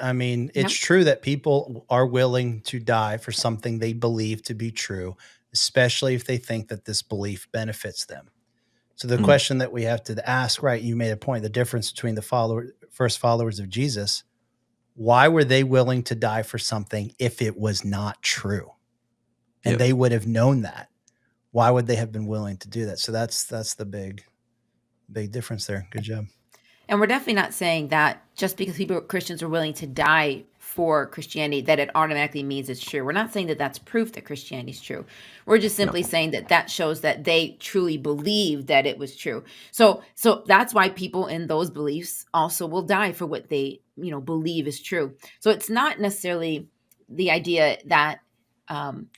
I mean, it's Yep. true that people are willing to die for something they believe to be true, especially if they think that this belief benefits them. So the Mm. question that we have to ask, right? You made a point, the difference between the first followers of Jesus. Why were they willing to die for something if it was not true? And Yep. they would have known that. Why would they have been willing to do that? So that's the big difference there. Good job. And we're definitely not saying that just because Christians are willing to die for Christianity, that it automatically means it's true. We're not saying that that's proof that Christianity is true. We're just simply No. saying that that shows that they truly believe that it was true. So that's why people in those beliefs also will die for what they, believe is true. So it's not necessarily the idea that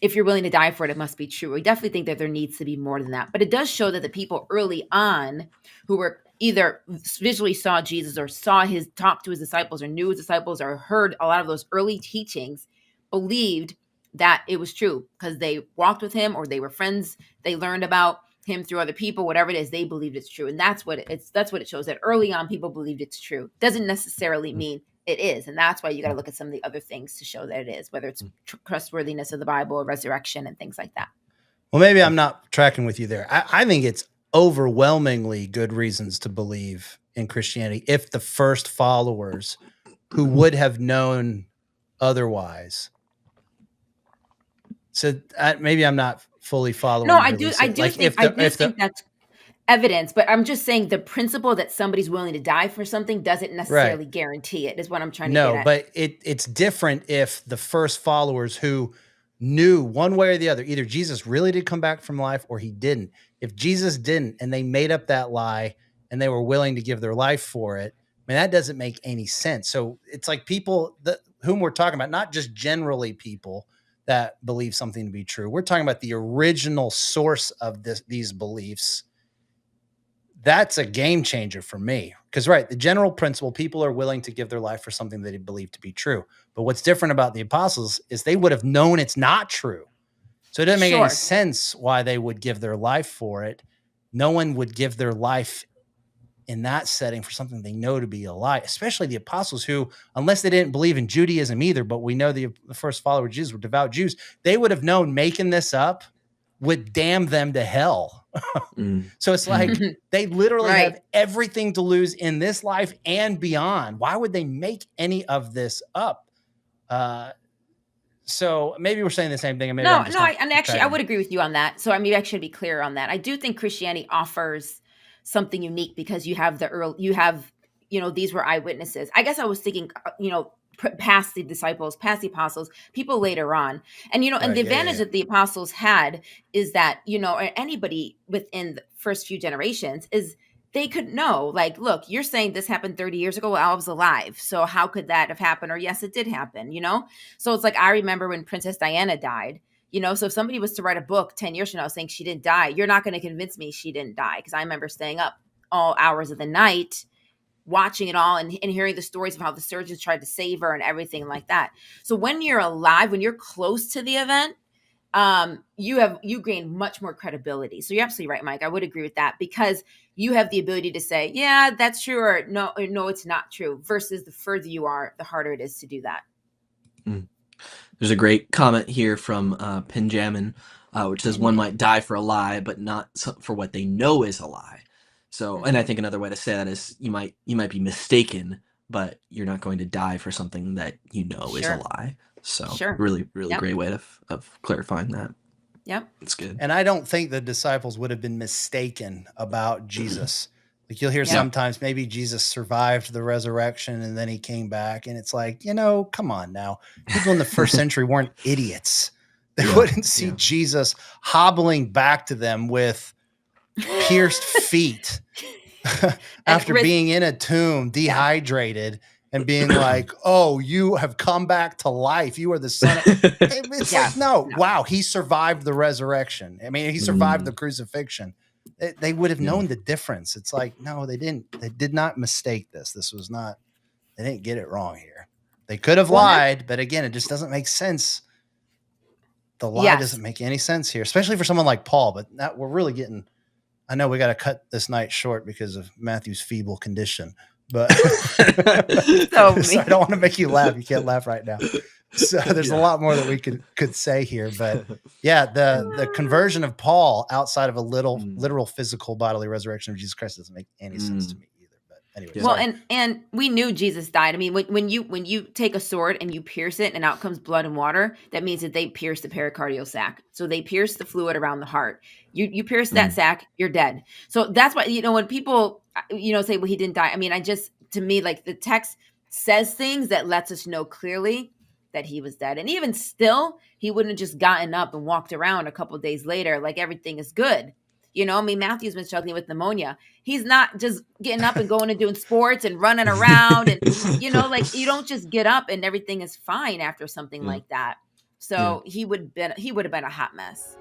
if you're willing to die for it, it must be true. We definitely think that there needs to be more than that. But it does show that the people early on who were either visually saw Jesus or saw his talk to his disciples or knew his disciples or heard a lot of those early teachings, believed that it was true because they walked with him or they were friends. They learned about him through other people, whatever it is, they believed it's true. And that's what it shows, that early on people believed it's true. Doesn't necessarily mean it is. And that's why you got to look at some of the other things to show that it is, whether it's trustworthiness of the Bible or resurrection and things like that. Well, maybe I'm not tracking with you there. I think it's overwhelmingly good reasons to believe in Christianity if the first followers who would have known otherwise. So maybe I'm not fully following. No, I do think that's evidence, but I'm just saying the principle that somebody's willing to die for something doesn't necessarily guarantee it, is what I'm trying to get at. No, but it's different if the first followers who knew one way or the other, either Jesus really did come back from life or he didn't. If Jesus didn't and they made up that lie and they were willing to give their life for it, I mean, that doesn't make any sense. So it's like people whom we're talking about, not just generally people that believe something to be true. We're talking about the original source of these beliefs. That's a game changer for me. Because, right, the general principle, people are willing to give their life for something that they believe to be true. But what's different about the apostles is they would have known it's not true. So it doesn't make any sense why they would give their life for it. No one would give their life in that setting for something they know to be a lie, especially the apostles who, unless they didn't believe in Judaism either, but we know the first followers of Jesus were devout Jews, they would have known making this up would damn them to hell. So it's like they literally have everything to lose in this life and beyond. Why would they make any of this up? So maybe we're saying the same thing. Maybe I would agree with you on that. So maybe I should be clear on that. I do think Christianity offers something unique because you have these were eyewitnesses. I guess I was thinking, past the disciples, past the apostles, people later on. And, and the advantage that the apostles had is that, or anybody within the first few generations is they could know, like, look, you're saying this happened 30 years ago. Well, I was alive. So how could that have happened? Or yes, it did happen, So it's like, I remember when Princess Diana died, so if somebody was to write a book 10 years from now saying she didn't die, you're not going to convince me she didn't die. Because I remember staying up all hours of the night watching it all and hearing the stories of how the surgeons tried to save her and everything like that. So when you're alive, when you're close to the event, you gain much more credibility. So you're absolutely right, Mike. I would agree with that because you have the ability to say, yeah, that's true, or no, it's not true, versus the further you are, the harder it is to do that. There's a great comment here from Pinjamin, which says one might die for a lie, but not for what they know is a lie. So, and I think another way to say that is you might be mistaken, but you're not going to die for something that you know is a lie. So really great way of clarifying that. Yep. It's good. And I don't think the disciples would have been mistaken about Jesus. Like you'll hear sometimes maybe Jesus survived the resurrection and then he came back. And it's like, come on now. People in the first century weren't idiots. They wouldn't see Jesus hobbling back to them with pierced feet after being in a tomb, dehydrated, and being like, oh, you have come back to life. You are the son of... It's like, no, wow, he survived the resurrection. I mean, he survived the crucifixion. They would have known the difference. It's like, no, they didn't. They did not mistake this. This was not... They didn't get it wrong here. They could have lied, but again, it just doesn't make sense. The lie doesn't make any sense here, especially for someone like Paul. But we're really getting... I know we got to cut this night short because of Matthew's feeble condition, But So so I don't want to make you laugh. You can't laugh right now. So there's a Yeah. lot more that we could say here, but yeah, the conversion of Paul outside of a literal physical bodily resurrection of Jesus Christ doesn't make any sense to me either. But anyway, Yeah. well, sorry. and we knew Jesus died. I mean, when you take a sword and you pierce it and out comes blood and water, that means that they pierced the pericardial sac. So they pierced the fluid around the heart. You pierce that sac, you're dead. So that's why, when people, say, well, he didn't die. I mean, to me, like, the text says things that lets us know clearly that he was dead. And even still, he wouldn't have just gotten up and walked around a couple of days later like everything is good. I mean, Matthew's been struggling with pneumonia. He's not just getting up and going and doing sports and running around. And, like, you don't just get up and everything is fine after something like that. So he would have been a hot mess.